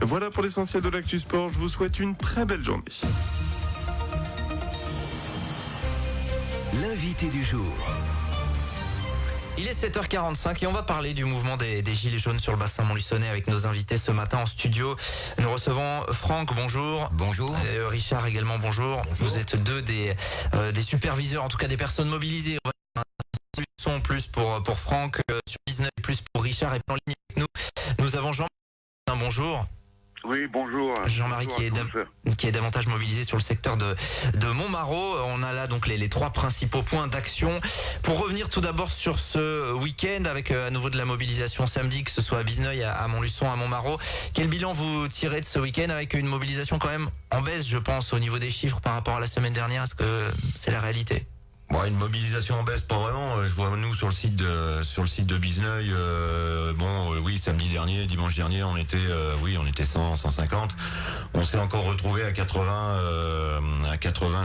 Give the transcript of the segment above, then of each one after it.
Voilà pour l'essentiel de l'actu sport. Je vous souhaite une très belle journée. L'invité du jour. Il est 7h45 et on va parler du mouvement des Gilets jaunes sur le bassin montluçonnais avec nos invités ce matin en studio. Nous recevons Franck, bonjour. Bonjour. Richard également, bonjour. Vous êtes deux des superviseurs, en tout cas des personnes mobilisées. Son plus pour Franck, sur 19 plus pour Richard et en ligne avec nous. Nous avons Jean-Marie, bonjour. Oui, bonjour. Jean-Marie Bonjour qui est davantage mobilisé sur le secteur de Montmarault. On a là donc les trois principaux points d'action. Pour revenir tout d'abord sur ce week-end avec à nouveau de la mobilisation samedi, que ce soit à Bizneuil, à Montluçon, à Montmarault. Quel bilan vous tirez de ce week-end avec une mobilisation quand même en baisse, je pense, au niveau des chiffres par rapport à la semaine dernière? Est-ce que c'est la réalité? Bon, une mobilisation en baisse, pas vraiment. Je vois nous sur le site de Bizneuil. Oui, samedi dernier, dimanche dernier, on était 100, 150. On s'est encore retrouvé à 80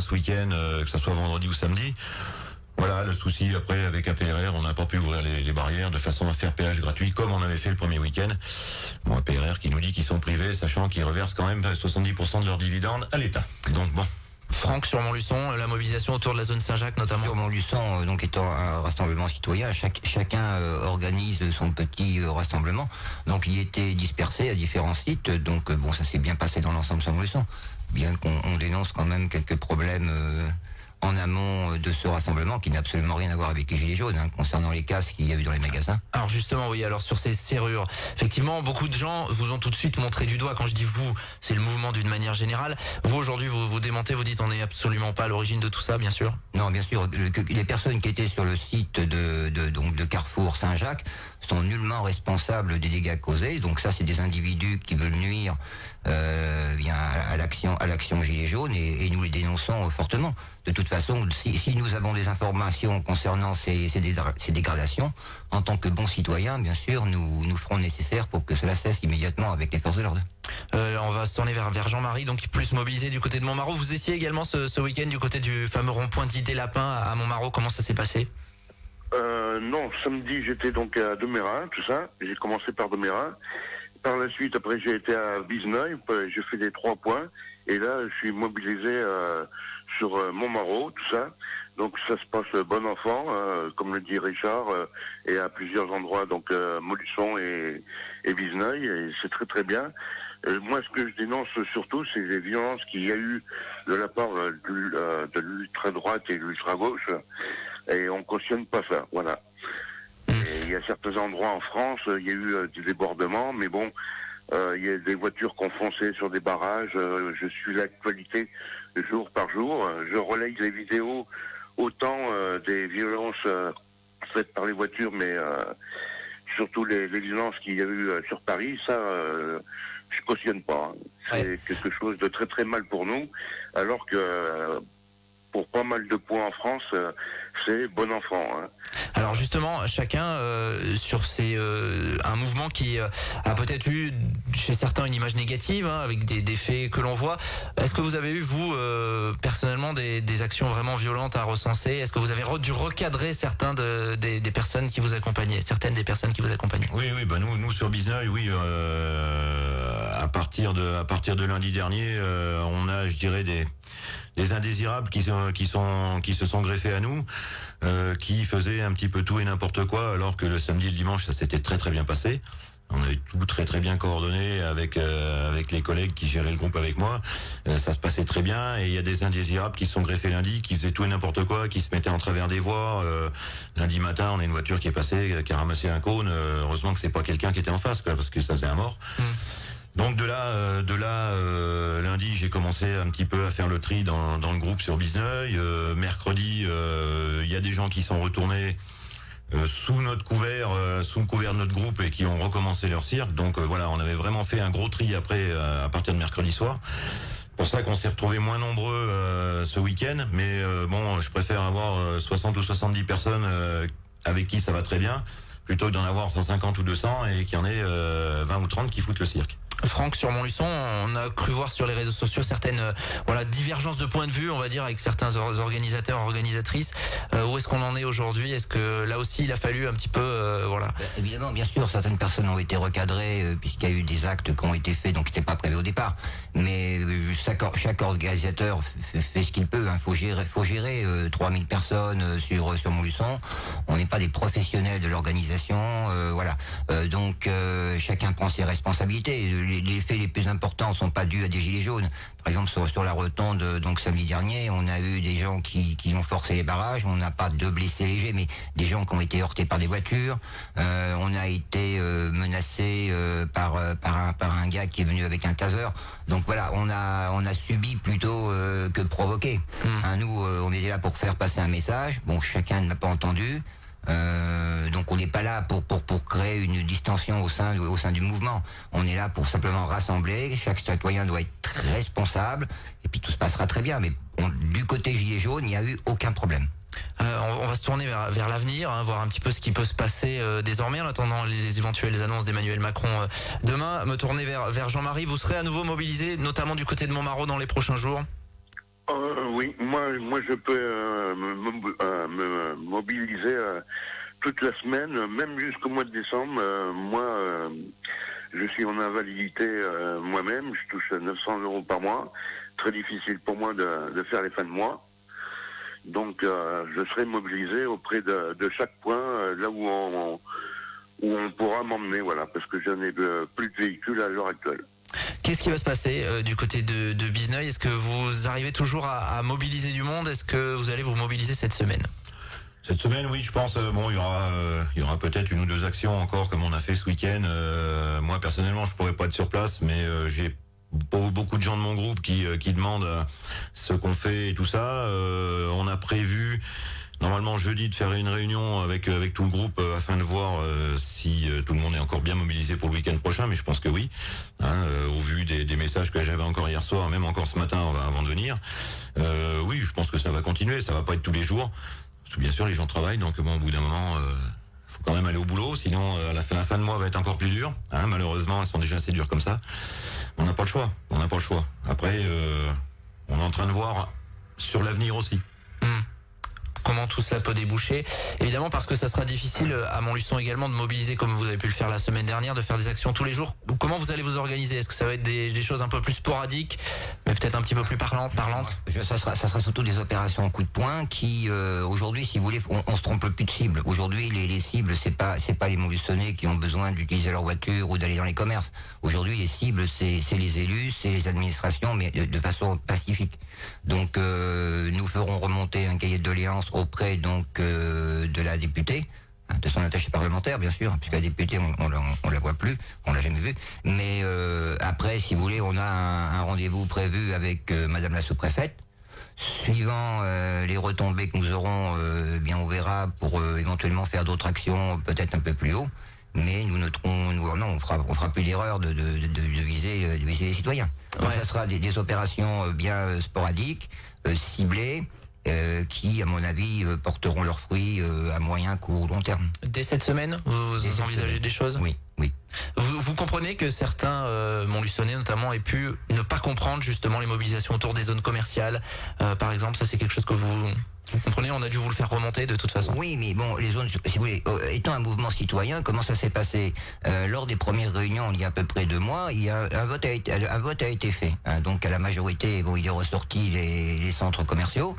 ce week-end, que ce soit vendredi ou samedi. Voilà, le souci après avec APRR, on n'a pas pu ouvrir les barrières de façon à faire péage gratuit comme on avait fait le premier week-end. Bon, APRR qui nous dit qu'ils sont privés, sachant qu'ils reversent quand même 70% de leurs dividendes à l'État. Donc bon. Franck, sur Montluçon, la mobilisation autour de la zone Saint-Jacques notamment. Sur Montluçon, donc étant un rassemblement citoyen, chacun organise son petit rassemblement. Donc il était dispersé à différents sites. Donc bon, ça s'est bien passé dans l'ensemble sur Montluçon. Bien qu'on dénonce quand même quelques problèmes en amont de ce rassemblement qui n'a absolument rien à voir avec les Gilets jaunes, concernant les casques qu'il y a eu dans les magasins. Alors justement, oui, alors sur ces serrures, effectivement, beaucoup de gens vous ont tout de suite montré du doigt. Quand je dis vous, c'est le mouvement d'une manière générale. Vous, aujourd'hui, vous démentez, vous dites on n'est absolument pas à l'origine de tout ça, bien sûr. Non, bien sûr, les personnes qui étaient sur le site de Carrefour Saint-Jacques sont nullement responsables des dégâts causés. Donc ça, c'est des individus qui veulent nuire à l'action Gilets jaunes et nous les dénonçons fortement. De toute façon, si nous avons des informations concernant ces dégradations, en tant que bons citoyens, bien sûr, nous ferons le nécessaire pour que cela cesse immédiatement avec les forces de l'ordre. On va se tourner vers Jean-Marie, donc plus mobilisé du côté de Montmarault. Vous étiez également ce week-end du côté du fameux rond-point d'Idée Lapin à Montmarault. Comment ça s'est passé? Non, samedi j'étais donc à Domérin, tout ça. J'ai commencé par Domérin. Par la suite, après j'ai été à Bizneuil, j'ai fait les 3 points. Et là, je suis mobilisé sur Montmarault, tout ça. Donc ça se passe bon enfant, comme le dit Richard, et à plusieurs endroits, donc Montluçon et Bizneuil, et c'est très très bien. Moi, ce que je dénonce surtout, c'est les violences qu'il y a eu de la part de l'ultra-droite et de l'ultra-gauche, et on cautionne pas ça, voilà. Et il y a certains endroits en France, il y a eu des débordements, mais bon, il y a des voitures qui ont foncé sur des barrages. Je suis l'actualité jour par jour. Je relaye les vidéos, autant des violences faites par les voitures, mais surtout les violences qu'il y a eu sur Paris. Ça, je cautionne pas. C'est quelque chose de très très mal pour nous, alors que pour pas mal de points en France, c'est bon enfant. Alors justement, chacun sur un mouvement qui a peut-être eu chez certains une image négative, avec des faits que l'on voit. Est-ce que vous avez eu, vous, personnellement, des actions vraiment violentes à recenser? Est-ce que vous avez dû recadrer certaines des personnes qui vous accompagnaient? Oui, nous sur Bizneuil, oui. À partir de lundi dernier, on a, je dirais, des indésirables qui se sont greffés à nous, qui faisaient un petit peu tout et n'importe quoi, alors que le samedi et le dimanche, ça s'était très très bien passé. On avait tout très très bien coordonné avec les collègues qui géraient le groupe avec moi. Ça se passait très bien, et il y a des indésirables qui se sont greffés lundi, qui faisaient tout et n'importe quoi, qui se mettaient en travers des voies. Lundi matin, on a une voiture qui est passée, qui a ramassé un cône. Heureusement que c'est pas quelqu'un qui était en face, quoi, parce que ça faisait un mort. Donc de là, lundi, j'ai commencé un petit peu à faire le tri dans le groupe sur Bizneuil. Mercredi, il y a des gens qui sont retournés sous le couvert de notre groupe et qui ont recommencé leur cirque. Donc voilà, on avait vraiment fait un gros tri après à partir de mercredi soir. Pour ça qu'on s'est retrouvés moins nombreux ce week-end, mais bon, je préfère avoir 60 ou 70 personnes avec qui ça va très bien, plutôt que d'en avoir 150 ou 200 et qu'il y en ait 20 ou 30 qui foutent le cirque. Franck, sur Montluçon, on a cru voir sur les réseaux sociaux certaines divergences de points de vue, on va dire, avec certains organisateurs, organisatrices. Où est-ce qu'on en est aujourd'hui? Est-ce que là aussi il a fallu un petit peu Évidemment, bien sûr, certaines personnes ont été recadrées puisqu'il y a eu des actes qui ont été faits donc qui n'étaient pas prévus au départ. Mais chaque organisateur fait ce qu'il peut. Faut gérer 3000 personnes sur Montluçon. On n'est pas des professionnels de l'organisation, donc chacun prend ses responsabilités. Les faits les plus importants sont pas dus à des gilets jaunes. Par exemple, sur la rotonde, donc samedi dernier, on a eu des gens qui ont forcé les barrages. On n'a pas de blessés légers, mais des gens qui ont été heurtés par des voitures. On a été menacé par un gars qui est venu avec un taser. Donc voilà, on a subi plutôt que provoqué. Nous, on était là pour faire passer un message. Bon, chacun ne l'a pas entendu. Donc on n'est pas là pour créer une distension au sein du mouvement. On est là pour simplement rassembler. Chaque citoyen doit être très responsable et puis tout se passera très bien. Mais du côté gilet jaune, il n'y a eu aucun problème. On va se tourner vers l'avenir, voir un petit peu ce qui peut se passer désormais en attendant les éventuelles annonces d'Emmanuel Macron demain. Me tourner vers Jean-Marie, vous serez à nouveau mobilisé, notamment du côté de Montmarault dans les prochains jours? Oui, moi je peux me mobiliser toute la semaine, même jusqu'au mois de décembre. Je suis en invalidité moi-même, je touche 900 € par mois. Très difficile pour moi de faire les fins de mois. Donc je serai mobilisé auprès de chaque point, là où on pourra m'emmener, voilà, parce que je n'ai plus de véhicule à l'heure actuelle. Qu'est-ce qui va se passer du côté de Bizneuil? Est-ce que vous arrivez toujours à mobiliser du monde? Est-ce que vous allez vous mobiliser cette semaine? Cette semaine, oui, je pense. Il y aura peut-être une ou deux actions encore, comme on a fait ce week-end. Moi, personnellement, je pourrais pas être sur place, mais j'ai beaucoup de gens de mon groupe qui demandent ce qu'on fait et tout ça. On a prévu normalement jeudi de faire une réunion avec tout le groupe afin de voir si tout le monde est encore bien mobilisé pour le week-end prochain, mais je pense que oui, au vu des messages que j'avais encore hier soir, même encore ce matin avant de venir. Oui, je pense que ça va continuer, ça va pas être tous les jours, parce que bien sûr les gens travaillent, donc bon, au bout d'un moment faut quand même aller au boulot, sinon la fin de mois va être encore plus dure, malheureusement elles sont déjà assez dures comme ça. On n'a pas le choix, après on est en train de voir sur l'avenir aussi. Comment tout cela peut déboucher. Évidemment, parce que ça sera difficile à Montluçon également de mobiliser, comme vous avez pu le faire la semaine dernière, de faire des actions tous les jours. Comment vous allez vous organiser? Est-ce que ça va être des choses un peu plus sporadiques, mais peut-être un petit peu plus parlantes? Ça sera surtout des opérations coup de poing qui, aujourd'hui, si vous voulez, on se trompe plus de cibles. Aujourd'hui, les cibles, c'est pas les Montluçonnais qui ont besoin d'utiliser leur voiture ou d'aller dans les commerces. Aujourd'hui, les cibles, c'est les élus, c'est les administrations, mais de façon pacifique. Donc, nous ferons remonter un cahier de doléances auprès donc de la députée, de son attaché parlementaire bien sûr, puisque la députée on la voit plus, on l'a jamais vue. Mais après, si vous voulez, on a un rendez-vous prévu avec Madame la sous-préfète. Suivant les retombées que nous aurons, bien on verra pour éventuellement faire d'autres actions peut-être un peu plus haut. Mais on fera plus d'erreur de viser les citoyens. Donc ça sera des opérations bien sporadiques, ciblées, qui, à mon avis, porteront leurs fruits à moyen, court, long terme. Dès cette semaine, vous envisagez des choses? Oui. Vous comprenez que certains Montluçonnais notamment aient pu ne pas comprendre justement les mobilisations autour des zones commerciales, par exemple, ça c'est quelque chose que vous comprenez, on a dû vous le faire remonter de toute façon. Oui, mais bon, les zones, si vous voulez, étant un mouvement citoyen, comment ça s'est passé? Lors des premières réunions, il y a à peu près 2 mois, un vote a été fait. Donc à la majorité, il est ressorti les centres commerciaux.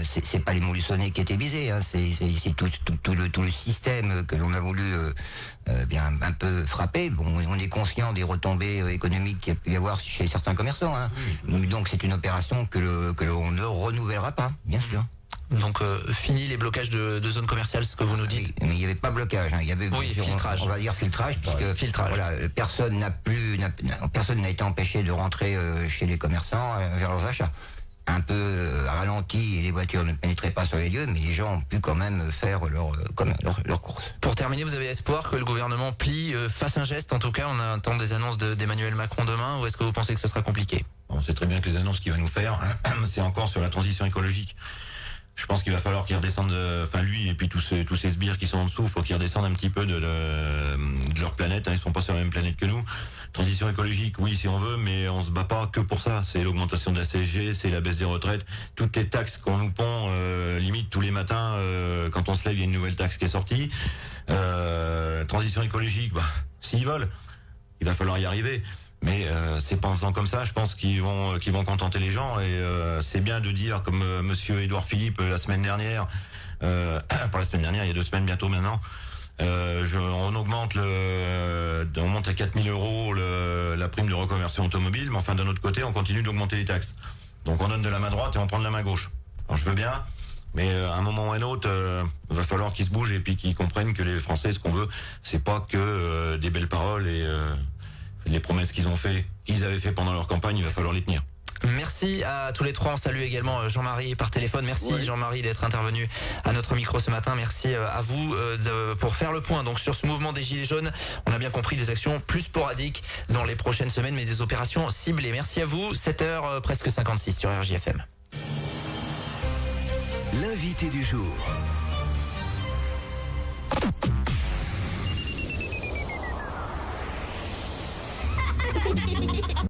C'est pas les Montluçonnais qui étaient visés, c'est tout le système que l'on a voulu bien un peu frapper. Bon, on est conscient des retombées économiques qu'il y a pu y avoir chez certains commerçants. Donc c'est une opération que l'on ne renouvellera pas, bien sûr. Donc fini les blocages de zones commerciales, ce que vous nous dites. Oui, mais il n'y avait pas blocage, il y avait filtrage. On va dire filtrage, puisque filtrage. Voilà, personne n'a été empêché de rentrer chez les commerçants vers leurs achats. Un peu ralenti et les voitures ne pénétraient pas sur les lieux, mais les gens ont pu quand même faire leur course. Pour terminer, vous avez espoir que le gouvernement fasse un geste? En tout cas, on attend des annonces d'Emmanuel Macron demain, ou est-ce que vous pensez que ça sera compliqué? On sait très bien que les annonces qu'il va nous faire, c'est encore sur la transition écologique. Je pense qu'il va falloir qu'il redescende, enfin lui et puis tous ces sbires qui sont en dessous, faut qu'ils redescendent un petit peu de leur planète. Ils sont pas sur la même planète que nous. Transition écologique, oui, si on veut, mais on se bat pas que pour ça. C'est l'augmentation de la CSG, c'est la baisse des retraites, toutes les taxes qu'on nous pond, limite tous les matins, quand on se lève, il y a une nouvelle taxe qui est sortie. Transition écologique, s'ils veulent, il va falloir y arriver. Mais c'est pas en faisant comme ça, je pense qu'ils vont contenter les gens. Et c'est bien de dire, comme Monsieur Édouard Philippe la semaine dernière, pas la semaine dernière, il y a 2 semaines bientôt maintenant, on monte à 4 000 euros la prime de reconversion automobile, mais enfin d'un autre côté, on continue d'augmenter les taxes. Donc on donne de la main droite et on prend de la main gauche. Alors je veux bien, mais à un moment ou à un autre, il va falloir qu'ils se bougent et puis qu'ils comprennent que les Français, ce qu'on veut, c'est pas que des belles paroles et les promesses qu'ils avaient fait pendant leur campagne, il va falloir les tenir. Merci à tous les trois. On salue également Jean-Marie par téléphone. Merci Jean-Marie d'être intervenu à notre micro ce matin. Merci à vous pour faire le point donc sur ce mouvement des Gilets jaunes. On a bien compris des actions plus sporadiques dans les prochaines semaines, mais des opérations ciblées. Merci à vous. 7h presque 56 sur RJFM. L'invité du jour.